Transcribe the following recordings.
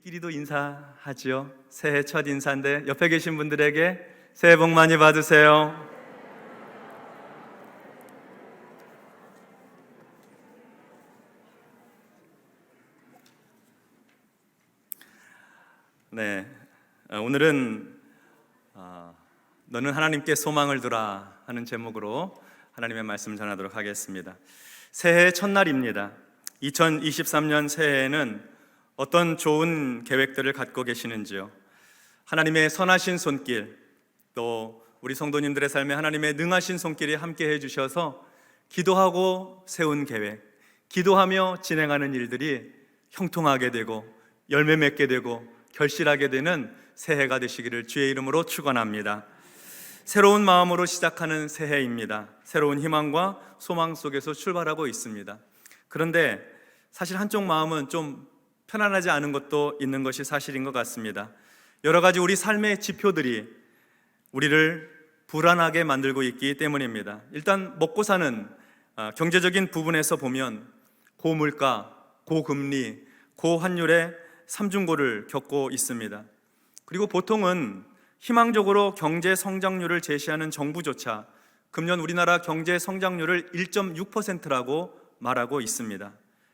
우리끼리도 인사하지요. 새해 첫 인사인데 옆에 계신 분들에게 새해 복 많이 받으세요. 네, 오늘은 너는 하나님께 소망을 두라 하는 제목으로 하나님의 말씀을 전하도록 하겠습니다. 새해 첫날입니다. 2023년 새해에는 어떤 좋은 계획들을 갖고 계시는지요? 하나님의 선하신 손길, 또 우리 성도님들의 삶에 하나님의 능하신 손길이 함께 해주셔서 기도하고 세운 계획, 기도하며 진행하는 일들이 형통하게 되고 열매 맺게 되고 결실하게 되는 새해가 되시기를 주의 이름으로 축원합니다. 새로운 마음으로 시작하는 새해입니다. 새로운 희망과 소망 속에서 출발하고 있습니다. 그런데 사실 한쪽 마음은 좀 편안하지 않은 것도 있는 것이 사실인 것 같습니다. 여러 가지 우리 삶의 지표들이 우리를 불안하게 만들고 있기 때문입니다. 일단 먹고 사는 경제적인 부분에서 보면 고물가, 고금리, 고환율의 삼중고를 겪고 있습니다. 그리고 보통은 희망적으로 경제 성장률을 제시하는 정부조차 금년 우리나라 경제 성장률을 1.6%라고 말하고 있습니다.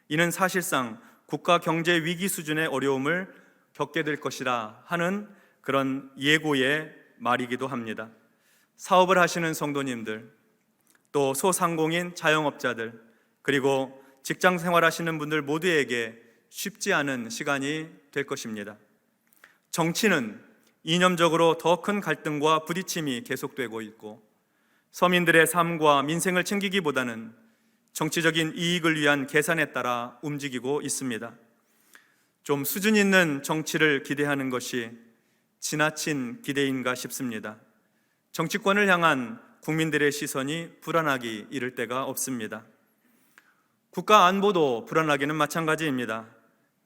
이는 사실상 국가 경제 위기 수준의 어려움을 겪게 될 것이라 하는 그런 예고의 말이기도 합니다. 사업을 하시는 성도님들, 또 소상공인 자영업자들, 그리고 직장 생활하시는 분들 모두에게 쉽지 않은 시간이 될 것입니다. 정치는 이념적으로 더 큰 갈등과 부딪힘이 계속되고 있고, 서민들의 삶과 민생을 챙기기보다는 정치적인 이익을 위한 계산에 따라 움직이고 있습니다. 좀 수준 있는 정치를 기대하는 것이 지나친 기대인가 싶습니다. 정치권을 향한 국민들의 시선이 불안하기 이를 데가 없습니다. 국가 안보도 불안하기는 마찬가지입니다.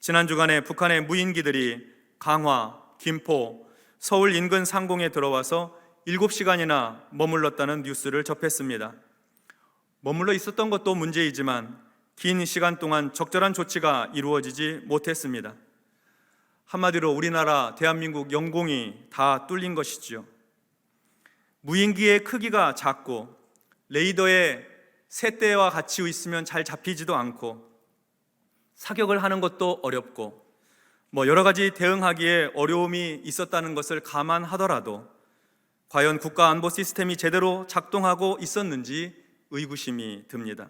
지난 주간에 북한의 무인기들이 강화, 김포, 서울 인근 상공에 들어와서 7시간이나 머물렀다는 뉴스를 접했습니다. 머물러 있었던 것도 문제이지만 긴 시간 동안 적절한 조치가 이루어지지 못했습니다. 한마디로 우리나라 대한민국 영공이 다 뚫린 것이지요. 무인기의 크기가 작고 레이더에 새떼와 같이 있으면 잘 잡히지도 않고 사격을 하는 것도 어렵고 여러 가지 대응하기에 어려움이 있었다는 것을 감안하더라도 과연 국가 안보 시스템이 제대로 작동하고 있었는지 의구심이 듭니다.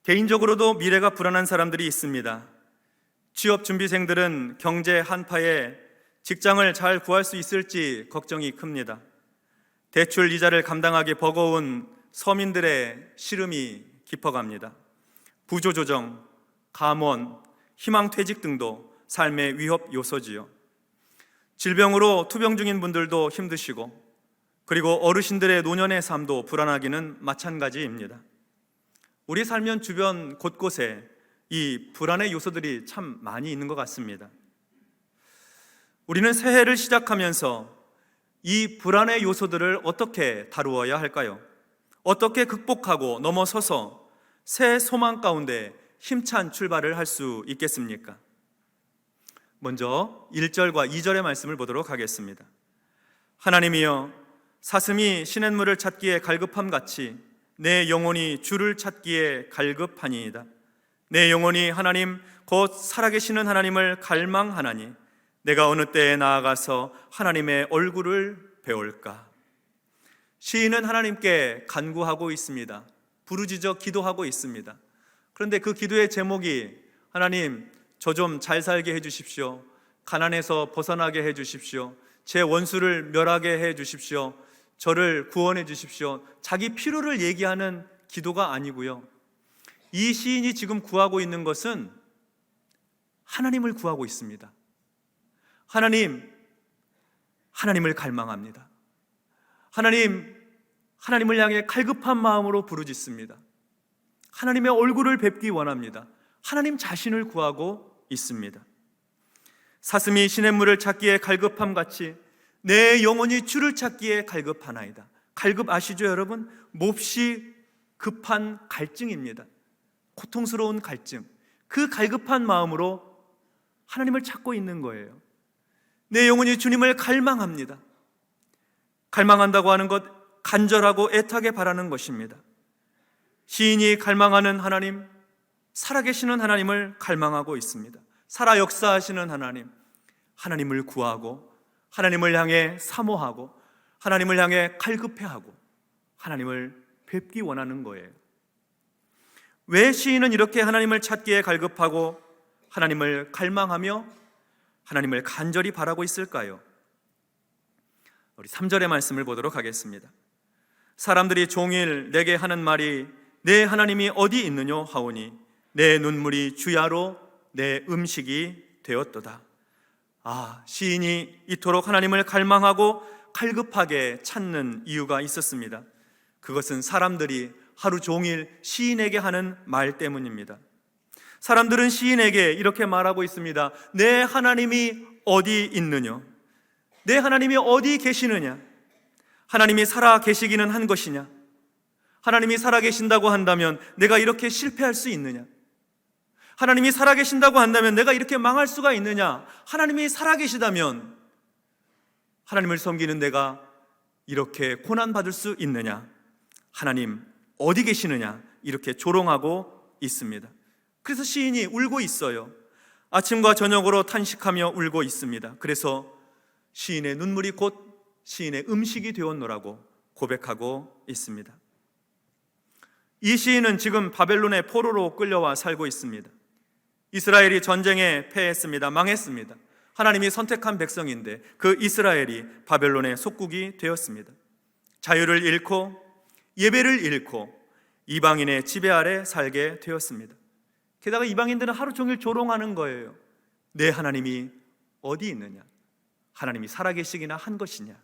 개인적으로도 미래가 불안한 사람들이 있습니다. 취업준비생들은 경제 한파에 직장을 잘 구할 수 있을지 걱정이 큽니다. 대출 이자를 감당하기 버거운 서민들의 시름이 깊어갑니다. 부조조정, 감원, 희망퇴직 등도 삶의 위협 요소지요. 질병으로 투병 중인 분들도 힘드시고, 그리고 어르신들의 노년의 삶도 불안하기는 마찬가지입니다. 우리 살면 주변 곳곳에 이 불안의 요소들이 참 많이 있는 것 같습니다. 우리는 새해를 시작하면서 이 불안의 요소들을 어떻게 다루어야 할까요? 어떻게 극복하고 넘어서서 새 소망 가운데 힘찬 출발을 할 수 있겠습니까? 먼저 1절과 2절의 말씀을 보도록 하겠습니다. 하나님이여, 사슴이 시냇물을 찾기에 갈급함같이 내 영혼이 주를 찾기에 갈급하니이다. 내 영혼이 하나님 곧 살아계시는 하나님을 갈망하나니 내가 어느 때에 나아가서 하나님의 얼굴을 배울까? 시인은 하나님께 간구하고 있습니다. 부르짖어 기도하고 있습니다. 그런데 그 기도의 제목이 하나님, 저 좀 잘 살게 해주십시오. 가난에서 벗어나게 해주십시오. 제 원수를 멸하게 해주십시오. 저를 구원해 주십시오. 자기 필요를 얘기하는 기도가 아니고요. 이 시인이 지금 구하고 있는 것은 하나님을 구하고 있습니다. 하나님을 갈망합니다. 하나님을 향해 갈급한 마음으로 부르짖습니다. 하나님의 얼굴을 뵙기 원합니다. 하나님 자신을 구하고 있습니다. 사슴이 시냇물을 찾기에 갈급함같이 내 영혼이 주를 찾기에 갈급하나이다. 갈급 아시죠, 여러분? 몹시 급한 갈증입니다. 고통스러운 갈증. 그 갈급한 마음으로 하나님을 찾고 있는 거예요. 내 영혼이 주님을 갈망합니다. 갈망한다고 하는 것, 간절하고 애타게 바라는 것입니다. 시인이 갈망하는 하나님, 살아계시는 하나님을 갈망하고 있습니다. 살아 역사하시는 하나님, 하나님을 구하고 하나님을 향해 사모하고 하나님을 향해 갈급해하고 하나님을 뵙기 원하는 거예요. 왜 시인은 이렇게 하나님을 찾기에 갈급하고 하나님을 갈망하며 하나님을 간절히 바라고 있을까요? 우리 3절의 말씀을 보도록 하겠습니다. 사람들이 종일 내게 하는 말이 내 하나님이 어디 있느뇨 하오니 내 눈물이 주야로 내 음식이 되었도다. 시인이 이토록 하나님을 갈망하고 갈급하게 찾는 이유가 있었습니다. 그것은 사람들이 하루 종일 시인에게 하는 말 때문입니다. 사람들은 시인에게 이렇게 말하고 있습니다. 내 하나님이 어디 있느냐? 내 하나님이 어디 계시느냐? 하나님이 살아 계시기는 한 것이냐? 하나님이 살아 계신다고 한다면 내가 이렇게 실패할 수 있느냐? 하나님이 살아 계신다고 한다면 내가 이렇게 망할 수가 있느냐? 하나님이 살아 계시다면 하나님을 섬기는 내가 이렇게 고난받을 수 있느냐? 하나님 어디 계시느냐? 이렇게 조롱하고 있습니다. 그래서 시인이 울고 있어요. 아침과 저녁으로 탄식하며 울고 있습니다. 그래서 시인의 눈물이 곧 시인의 음식이 되었노라고 고백하고 있습니다. 이 시인은 지금 바벨론의 포로로 끌려와 살고 있습니다. 이스라엘이 전쟁에 패했습니다. 망했습니다. 하나님이 선택한 백성인데 그 이스라엘이 바벨론의 속국이 되었습니다. 자유를 잃고 예배를 잃고 이방인의 지배 아래 살게 되었습니다. 게다가 이방인들은 하루 종일 조롱하는 거예요. 내 하나님이 어디 있느냐? 하나님이 살아계시기나 한 것이냐?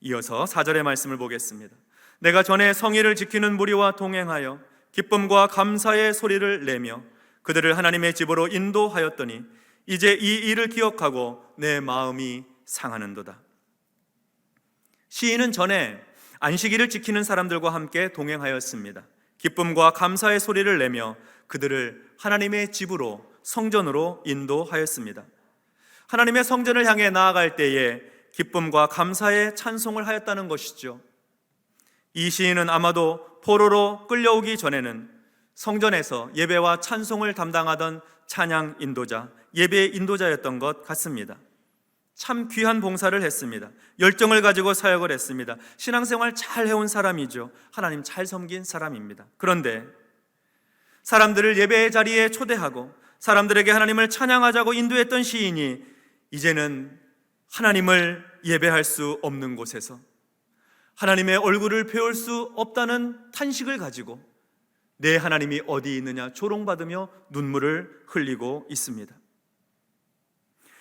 이어서 4절의 말씀을 보겠습니다. 내가 전에 성의를 지키는 무리와 동행하여 기쁨과 감사의 소리를 내며 그들을 하나님의 집으로 인도하였더니 이제 이 일을 기억하고 내 마음이 상하는도다. 시인은 전에 안식일을 지키는 사람들과 함께 동행하였습니다. 기쁨과 감사의 소리를 내며 그들을 하나님의 집으로, 성전으로 인도하였습니다. 하나님의 성전을 향해 나아갈 때에 기쁨과 감사의 찬송을 하였다는 것이죠. 이 시인은 아마도 포로로 끌려오기 전에는 성전에서 예배와 찬송을 담당하던 찬양 인도자, 예배 인도자였던 것 같습니다. 참 귀한 봉사를 했습니다. 열정을 가지고 사역을 했습니다. 신앙생활 잘 해온 사람이죠. 하나님 잘 섬긴 사람입니다. 그런데 사람들을 예배의 자리에 초대하고 사람들에게 하나님을 찬양하자고 인도했던 시인이 이제는 하나님을 예배할 수 없는 곳에서 하나님의 얼굴을 배울 수 없다는 탄식을 가지고 내 하나님이 어디 있느냐 조롱받으며 눈물을 흘리고 있습니다.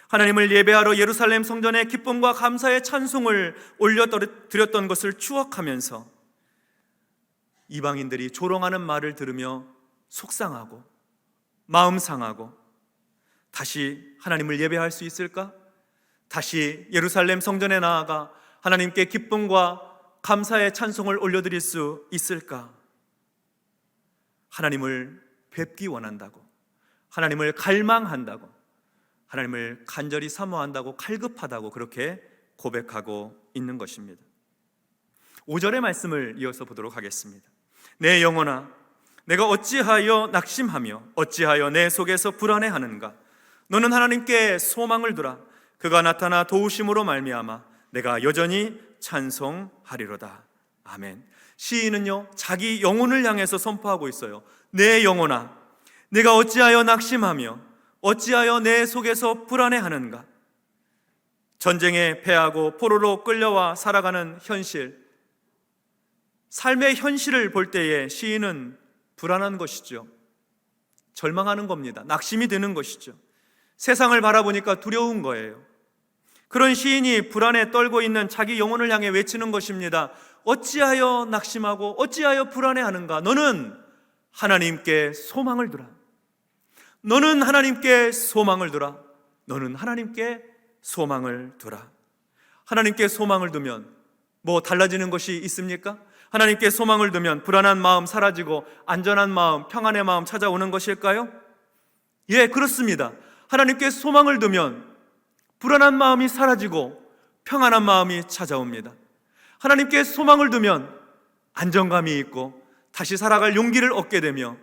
하나님을 예배하러 예루살렘 성전에 기쁨과 감사의 찬송을 올려드렸던 것을 추억하면서 이방인들이 조롱하는 말을 들으며 속상하고 마음 상하고 다시 하나님을 예배할 수 있을까? 다시 예루살렘 성전에 나아가 하나님께 기쁨과 감사의 찬송을 올려드릴 수 있을까? 하나님을 뵙기 원한다고, 하나님을 갈망한다고, 하나님을 간절히 사모한다고, 갈급하다고 그렇게 고백하고 있는 것입니다. 5절의 말씀을 이어서 보도록 하겠습니다. 내 영혼아, 내가 어찌하여 낙심하며 어찌하여 내 속에서 불안해하는가? 너는 하나님께 소망을 두라. 그가 나타나 도우심으로 말미암아 내가 여전히 찬송하리로다. 아멘. 시인은요, 자기 영혼을 향해서 선포하고 있어요. 내 영혼아, 내가 어찌하여 낙심하며 어찌하여 내 속에서 불안해하는가? 전쟁에 패하고 포로로 끌려와 살아가는 현실, 삶의 현실을 볼 때에 시인은 불안한 것이죠. 절망하는 겁니다. 낙심이 되는 것이죠. 세상을 바라보니까 두려운 거예요. 그런 시인이 불안에 떨고 있는 자기 영혼을 향해 외치는 것입니다. 어찌하여 낙심하고 어찌하여 불안해하는가? 너는 하나님께 소망을 두라. 너는 하나님께 소망을 두라. 너는 하나님께 소망을 두라. 하나님께 소망을 두면 뭐 달라지는 것이 있습니까? 하나님께 소망을 두면 불안한 마음 사라지고 안전한 마음, 평안의 마음 찾아오는 것일까요? 예, 그렇습니다. 하나님께 소망을 두면 불안한 마음이 사라지고 평안한 마음이 찾아옵니다. 하나님께 소망을 두면 안정감이 있고 다시 살아갈 용기를 얻게 되며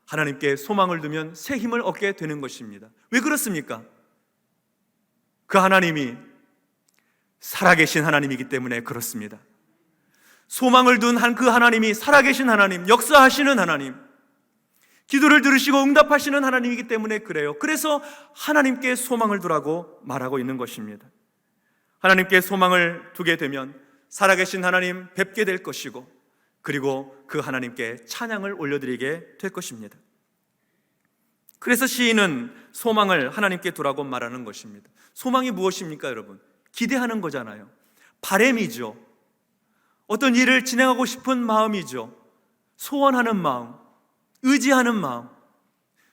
하나님께 소망을 두면 새 힘을 얻게 되는 것입니다. 왜 그렇습니까? 그 하나님이 살아계신 하나님이기 때문에 그렇습니다. 소망을 둔 그 하나님이 살아계신 하나님, 역사하시는 하나님, 기도를 들으시고 응답하시는 하나님이기 때문에 그래요. 그래서 하나님께 소망을 두라고 말하고 있는 것입니다. 하나님께 소망을 두게 되면 살아계신 하나님 뵙게 될 것이고, 그리고 그 하나님께 찬양을 올려드리게 될 것입니다. 그래서 시인은 소망을 하나님께 두라고 말하는 것입니다. 소망이 무엇입니까, 여러분? 기대하는 거잖아요. 바람이죠. 어떤 일을 진행하고 싶은 마음이죠. 소원하는 마음, 의지하는 마음,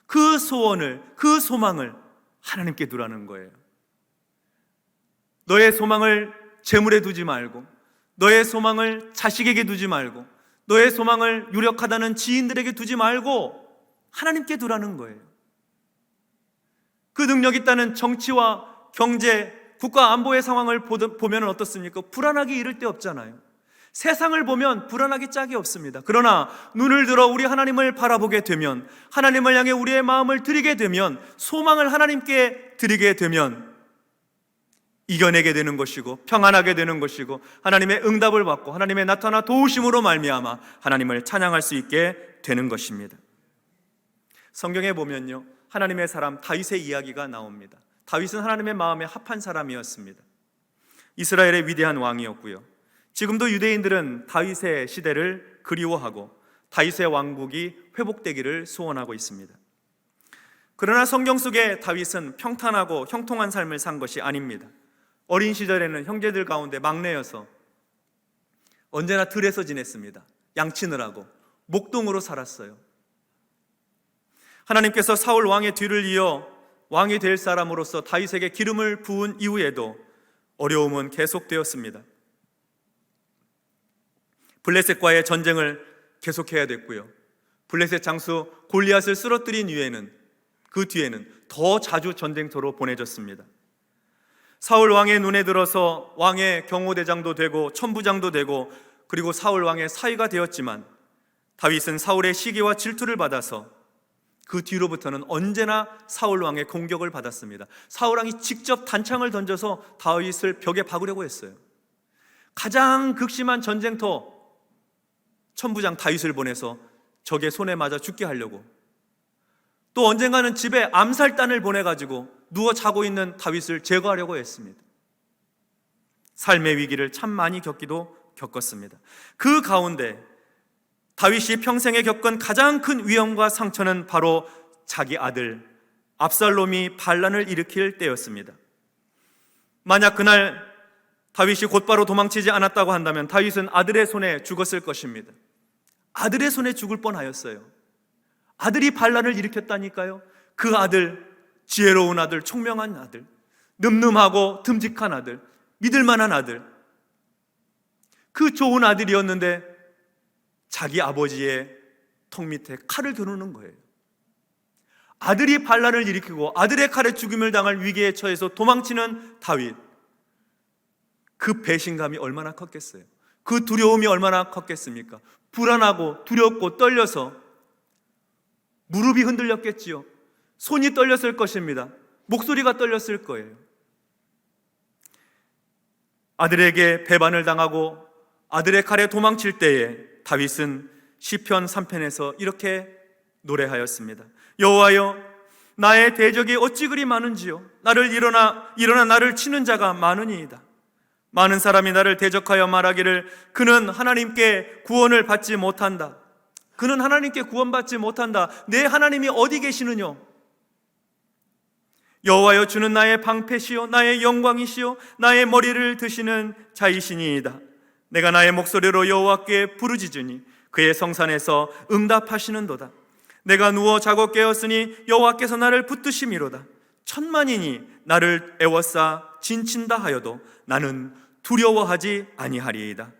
그 소원을, 그 소망을 하나님께 두라는 거예요. 너의 소망을 재물에 두지 말고, 너의 소망을 자식에게 두지 말고, 너의 소망을 유력하다는 지인들에게 두지 말고 하나님께 두라는 거예요. 그 능력 있다는 정치와 경제, 국가 안보의 상황을 보면 어떻습니까? 불안하기 이를 데 없잖아요. 세상을 보면 불안하기 짝이 없습니다. 그러나 눈을 들어 우리 하나님을 바라보게 되면, 하나님을 향해 우리의 마음을 드리게 되면, 소망을 하나님께 드리게 되면 이겨내게 되는 것이고 평안하게 되는 것이고 하나님의 응답을 받고 하나님의 나타나 도우심으로 말미암아 하나님을 찬양할 수 있게 되는 것입니다. 성경에 보면요, 하나님의 사람 다윗의 이야기가 나옵니다. 다윗은 하나님의 마음에 합한 사람이었습니다. 이스라엘의 위대한 왕이었고요. 지금도 유대인들은 다윗의 시대를 그리워하고 다윗의 왕국이 회복되기를 소원하고 있습니다. 그러나 성경 속에 다윗은 평탄하고 형통한 삶을 산 것이 아닙니다. 어린 시절에는 형제들 가운데 막내여서 언제나 들에서 지냈습니다. 양치느라고 목동으로 살았어요. 하나님께서 사울 왕의 뒤를 이어 왕이 될 사람으로서 다윗에게 기름을 부은 이후에도 어려움은 계속되었습니다. 블레셋과의 전쟁을 계속해야 됐고요. 블레셋 장수 골리앗을 쓰러뜨린 이후에는, 그 뒤에는 더 자주 전쟁터로 보내졌습니다. 사울 왕의 눈에 들어서 왕의 경호대장도 되고 천부장도 되고 그리고 사울 왕의 사위가 되었지만 다윗은 사울의 시기와 질투를 받아서 그 뒤로부터는 언제나 사울 왕의 공격을 받았습니다. 사울 왕이 직접 단창을 던져서 다윗을 벽에 박으려고 했어요. 가장 극심한 전쟁터 천부장 다윗을 보내서 적의 손에 맞아 죽게 하려고, 또 언젠가는 집에 암살단을 보내가지고 누워 자고 있는 다윗을 제거하려고 했습니다. 삶의 위기를 참 많이 겪었습니다. 그 가운데 다윗이 평생에 겪은 가장 큰 위험과 상처는 바로 자기 아들 압살롬이 반란을 일으킬 때였습니다. 만약 그날 다윗이 곧바로 도망치지 않았다고 한다면 다윗은 아들의 손에 죽었을 것입니다. 아들의 손에 죽을 뻔하였어요. 아들이 반란을 일으켰다니까요. 그 아들, 지혜로운 아들, 총명한 아들, 늠름하고 듬직한 아들, 믿을만한 아들, 그 좋은 아들이었는데 자기 아버지의 턱 밑에 칼을 겨누는 거예요. 아들이 반란을 일으키고 아들의 칼에 죽임을 당할 위기에 처해서 도망치는 다윗, 그 배신감이 얼마나 컸겠어요. 그 두려움이 얼마나 컸겠습니까? 불안하고 두렵고 떨려서 무릎이 흔들렸겠지요. 손이 떨렸을 것입니다. 목소리가 떨렸을 거예요. 아들에게 배반을 당하고 아들의 칼에 도망칠 때에 다윗은 시편 3편에서 이렇게 노래하였습니다. 여호와여, 나의 대적이 어찌 그리 많은지요. 나를 일어나 나를 치는 자가 많으니이다. 많은 사람이 나를 대적하여 말하기를 그는 하나님께 구원을 받지 못한다. 그는 하나님께 구원받지 못한다. 내 하나님이 어디 계시느냐? 여호와여, 주는 나의 방패시요 나의 영광이시요 나의 머리를 드시는 자이시니이다. 내가 나의 목소리로 여호와께 부르짖으니 그의 성산에서 응답하시는도다. 내가 누워 자고 깨었으니 여호와께서 나를 붙드심이로다. 천만인이 나를 애워싸 진친다 하여도 나는 두려워하지 아니하리이다.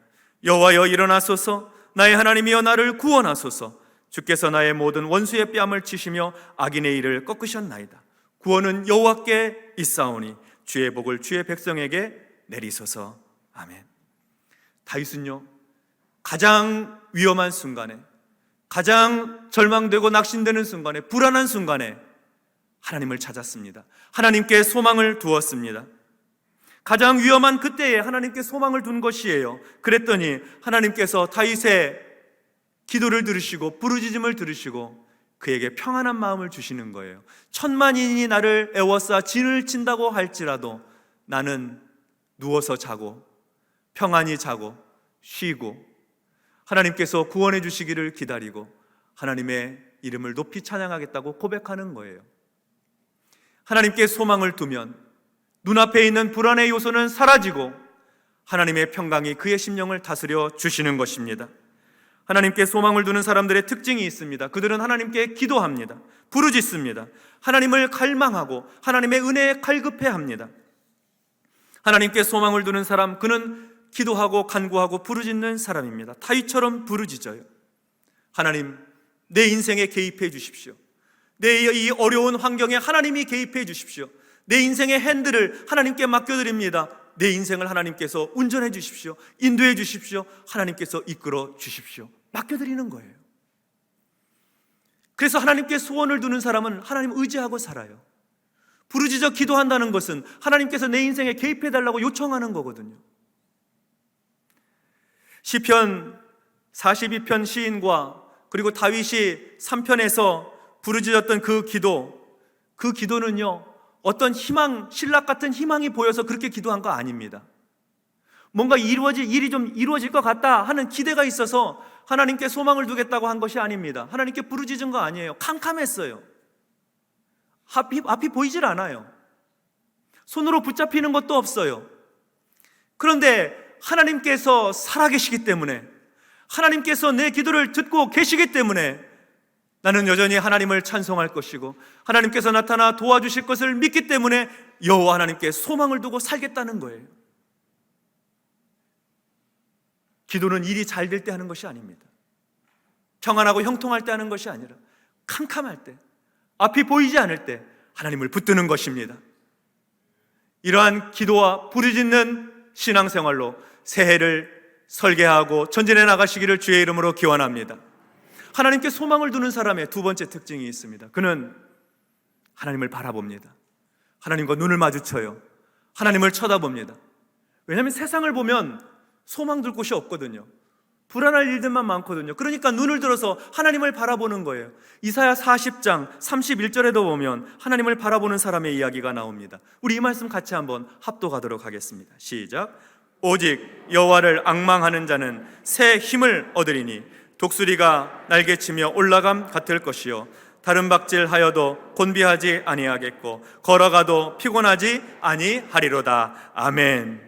여호와여, 일어나소서. 나의 하나님이여, 나를 구원하소서. 주께서 나의 모든 원수의 뺨을 치시며 악인의 일을 꺾으셨나이다. 구원은 여호와께 있사오니 주의 복을 주의 백성에게 내리소서. 아멘. 다윗은요, 가장 위험한 순간에, 가장 절망되고 낙심되는 순간에, 불안한 순간에 하나님을 찾았습니다. 하나님께 소망을 두었습니다. 가장 위험한 그때에 하나님께 소망을 둔 것이에요. 그랬더니 하나님께서 다윗의 기도를 들으시고 부르짖음을 들으시고 그에게 평안한 마음을 주시는 거예요. 천만인이 나를 애워싸 진을 친다고 할지라도 나는 누워서 자고 평안히 자고 쉬고 하나님께서 구원해 주시기를 기다리고 하나님의 이름을 높이 찬양하겠다고 고백하는 거예요. 하나님께 소망을 두면 눈앞에 있는 불안의 요소는 사라지고 하나님의 평강이 그의 심령을 다스려 주시는 것입니다. 하나님께 소망을 두는 사람들의 특징이 있습니다. 그들은 하나님께 기도합니다. 부르짖습니다. 하나님을 갈망하고 하나님의 은혜에 갈급해합니다. 하나님께 소망을 두는 사람, 그는 기도하고 간구하고 부르짖는 사람입니다. 다윗처럼 부르짖어요. 하나님, 내 인생에 개입해 주십시오. 내 이 어려운 환경에 하나님이 개입해 주십시오. 내 인생의 핸들을 하나님께 맡겨드립니다. 내 인생을 하나님께서 운전해 주십시오. 인도해 주십시오. 하나님께서 이끌어 주십시오. 맡겨드리는 거예요. 그래서 하나님께 소원을 두는 사람은 하나님 의지하고 살아요. 부르짖어 기도한다는 것은 하나님께서 내 인생에 개입해 달라고 요청하는 거거든요. 시편 42편 시인과 그리고 다윗이 3편에서 부르짖었던 그 기도는요, 어떤 희망, 신락 같은 희망이 보여서 그렇게 기도한 거 아닙니다. 뭔가 일이 좀 이루어질 것 같다 하는 기대가 있어서 하나님께 소망을 두겠다고 한 것이 아닙니다. 하나님께 부르짖은 거 아니에요. 캄캄했어요. 앞이 보이질 않아요. 손으로 붙잡히는 것도 없어요. 그런데 하나님께서 살아계시기 때문에, 하나님께서 내 기도를 듣고 계시기 때문에 나는 여전히 하나님을 찬송할 것이고 하나님께서 나타나 도와주실 것을 믿기 때문에 여호와 하나님께 소망을 두고 살겠다는 거예요. 기도는 일이 잘 될 때 하는 것이 아닙니다. 평안하고 형통할 때 하는 것이 아니라 캄캄할 때, 앞이 보이지 않을 때 하나님을 붙드는 것입니다. 이러한 기도와 부르짖는 신앙생활로 새해를 설계하고 전진해 나가시기를 주의 이름으로 기원합니다. 하나님께 소망을 두는 사람의 두 번째 특징이 있습니다. 그는 하나님을 바라봅니다. 하나님과 눈을 마주쳐요. 하나님을 쳐다봅니다. 왜냐하면 세상을 보면 소망 둘 곳이 없거든요. 불안할 일들만 많거든요. 그러니까 눈을 들어서 하나님을 바라보는 거예요. 이사야 40장 31절에도 보면 하나님을 바라보는 사람의 이야기가 나옵니다. 우리 이 말씀 같이 한번 합독하도록 하겠습니다. 시작. 오직 여호와를 앙망하는 자는 새 힘을 얻으리니 독수리가 날개치며 올라감 같을 것이요 다른 박질하여도 곤비하지 아니하겠고 걸어가도 피곤하지 아니하리로다. 아멘.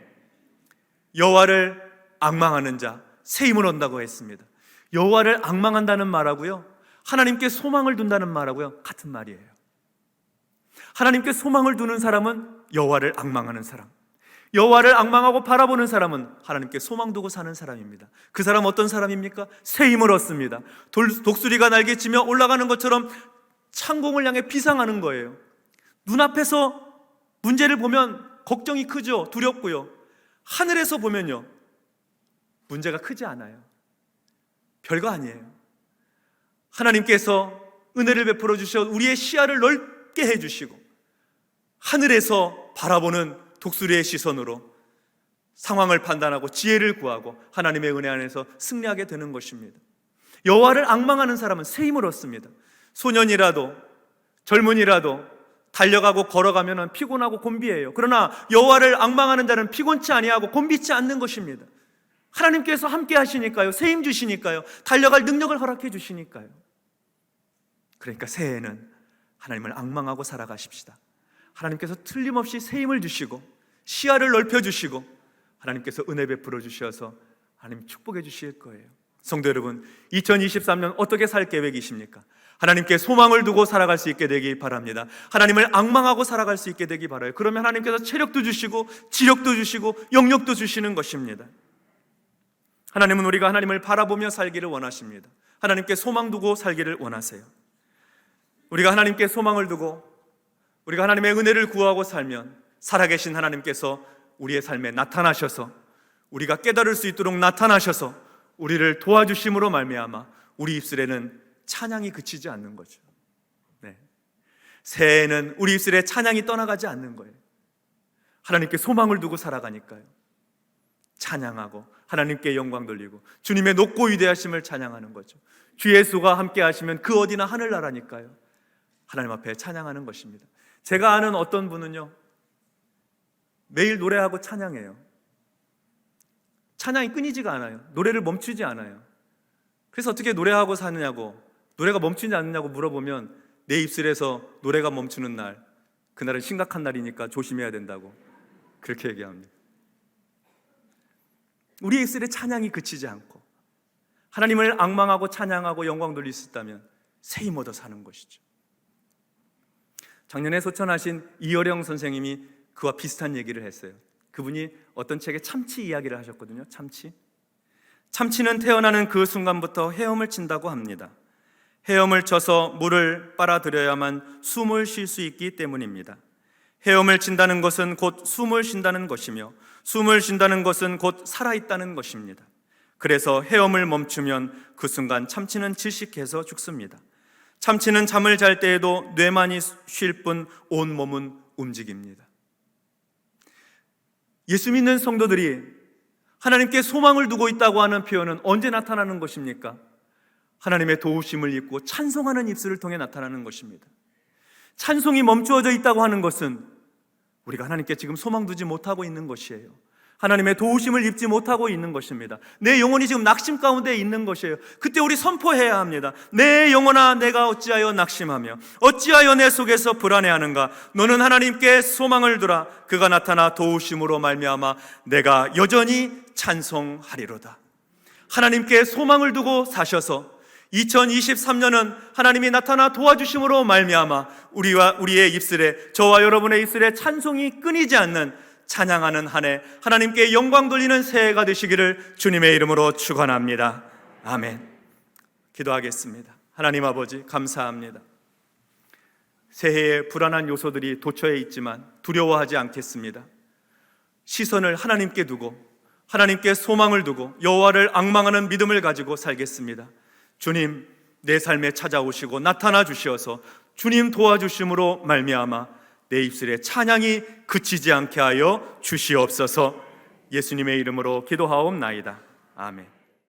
여호와를 앙망하는 자 새 힘을 얻는다고 했습니다. 여호와를 앙망한다는 말하고요, 하나님께 소망을 둔다는 말하고요 같은 말이에요. 하나님께 소망을 두는 사람은 여호와를 앙망하는 사람, 여호와를 앙망하고 바라보는 사람은 하나님께 소망 두고 사는 사람입니다. 그 사람 어떤 사람입니까? 새 힘을 얻습니다. 독수리가 날개치며 올라가는 것처럼 창공을 향해 비상하는 거예요. 눈앞에서 문제를 보면 걱정이 크죠. 두렵고요. 하늘에서 보면요 문제가 크지 않아요. 별거 아니에요. 하나님께서 은혜를 베풀어 주셔 우리의 시야를 넓게 해주시고 하늘에서 바라보는 독수리의 시선으로 상황을 판단하고 지혜를 구하고 하나님의 은혜 안에서 승리하게 되는 것입니다. 여호와를 앙망하는 사람은 새 힘을 얻습니다. 소년이라도 젊은이라도 달려가고 걸어가면 피곤하고 곤비해요. 그러나 여호와를 앙망하는 자는 피곤치 아니하고 곤비치 않는 것입니다. 하나님께서 함께 하시니까요, 새 힘 주시니까요, 달려갈 능력을 허락해 주시니까요. 그러니까 새해에는 하나님을 앙망하고 살아가십시다. 하나님께서 틀림없이 새 힘을 주시고 시야를 넓혀주시고 하나님께서 은혜 베풀어 주셔서 하나님 축복해 주실 거예요. 성도 여러분, 2023년 어떻게 살 계획이십니까? 하나님께 소망을 두고 살아갈 수 있게 되기 바랍니다. 하나님을 앙망하고 살아갈 수 있게 되기 바라요. 그러면 하나님께서 체력도 주시고 지력도 주시고 영역도 주시는 것입니다. 하나님은 우리가 하나님을 바라보며 살기를 원하십니다. 하나님께 소망 두고 살기를 원하세요. 우리가 하나님께 소망을 두고 우리가 하나님의 은혜를 구하고 살면 살아계신 하나님께서 우리의 삶에 나타나셔서 우리가 깨달을 수 있도록 나타나셔서 우리를 도와주심으로 말미암아 우리 입술에는 찬양이 그치지 않는 거죠. 네. 새해에는 우리 입술에 찬양이 떠나가지 않는 거예요. 하나님께 소망을 두고 살아가니까요. 찬양하고 하나님께 영광 돌리고 주님의 높고 위대하심을 찬양하는 거죠. 주 예수가 함께 하시면 그 어디나 하늘나라니까요. 하나님 앞에 찬양하는 것입니다. 제가 아는 어떤 분은요, 매일 노래하고 찬양해요. 찬양이 끊이지가 않아요. 노래를 멈추지 않아요. 그래서 어떻게 노래하고 사느냐고, 노래가 멈추지 않느냐고 물어보면 내 입술에서 노래가 멈추는 날, 그날은 심각한 날이니까 조심해야 된다고 그렇게 얘기합니다. 우리 입술에 찬양이 그치지 않고 하나님을 앙망하고 찬양하고 영광 돌릴 수 있다면 새 힘 얻어 사는 것이죠. 작년에 소천하신 이어령 선생님이 그와 비슷한 얘기를 했어요. 그분이 어떤 책에 참치 이야기를 하셨거든요. 참치는 태어나는 그 순간부터 헤엄을 친다고 합니다. 헤엄을 쳐서 물을 빨아들여야만 숨을 쉴 수 있기 때문입니다. 헤엄을 친다는 것은 곧 숨을 쉰다는 것이며 숨을 쉰다는 것은 곧 살아있다는 것입니다. 그래서 헤엄을 멈추면 그 순간 참치는 질식해서 죽습니다. 참치는 잠을 잘 때에도 뇌만이 쉴 뿐 온몸은 움직입니다. 예수 믿는 성도들이 하나님께 소망을 두고 있다고 하는 표현은 언제 나타나는 것입니까? 하나님의 도우심을 입고 찬송하는 입술을 통해 나타나는 것입니다. 찬송이 멈추어져 있다고 하는 것은 우리가 하나님께 지금 소망 두지 못하고 있는 것이에요. 하나님의 도우심을 입지 못하고 있는 것입니다. 내 영혼이 지금 낙심 가운데 있는 것이에요. 그때 우리 선포해야 합니다. 내 영혼아, 내가 어찌하여 낙심하며 어찌하여 내 속에서 불안해하는가? 너는 하나님께 소망을 두라. 그가 나타나 도우심으로 말미암아 내가 여전히 찬송하리로다. 하나님께 소망을 두고 사셔서 2023년은 하나님이 나타나 도와주심으로 말미암아 우리의 입술에, 저와 여러분의 입술에 찬송이 끊이지 않는 찬양하는 한 해, 하나님께 영광 돌리는 새해가 되시기를 주님의 이름으로 축원합니다. 아멘. 기도하겠습니다. 하나님 아버지, 감사합니다. 새해에 불안한 요소들이 도처에 있지만 두려워하지 않겠습니다. 시선을 하나님께 두고 하나님께 소망을 두고 여호와를 앙망하는 믿음을 가지고 살겠습니다. 주님, 내 삶에 찾아오시고 나타나 주시어서 주님 도와주심으로 말미암아 내 입술에 찬양이 그치지 않게 하여 주시옵소서. 예수님의 이름으로 기도하옵나이다. 아멘.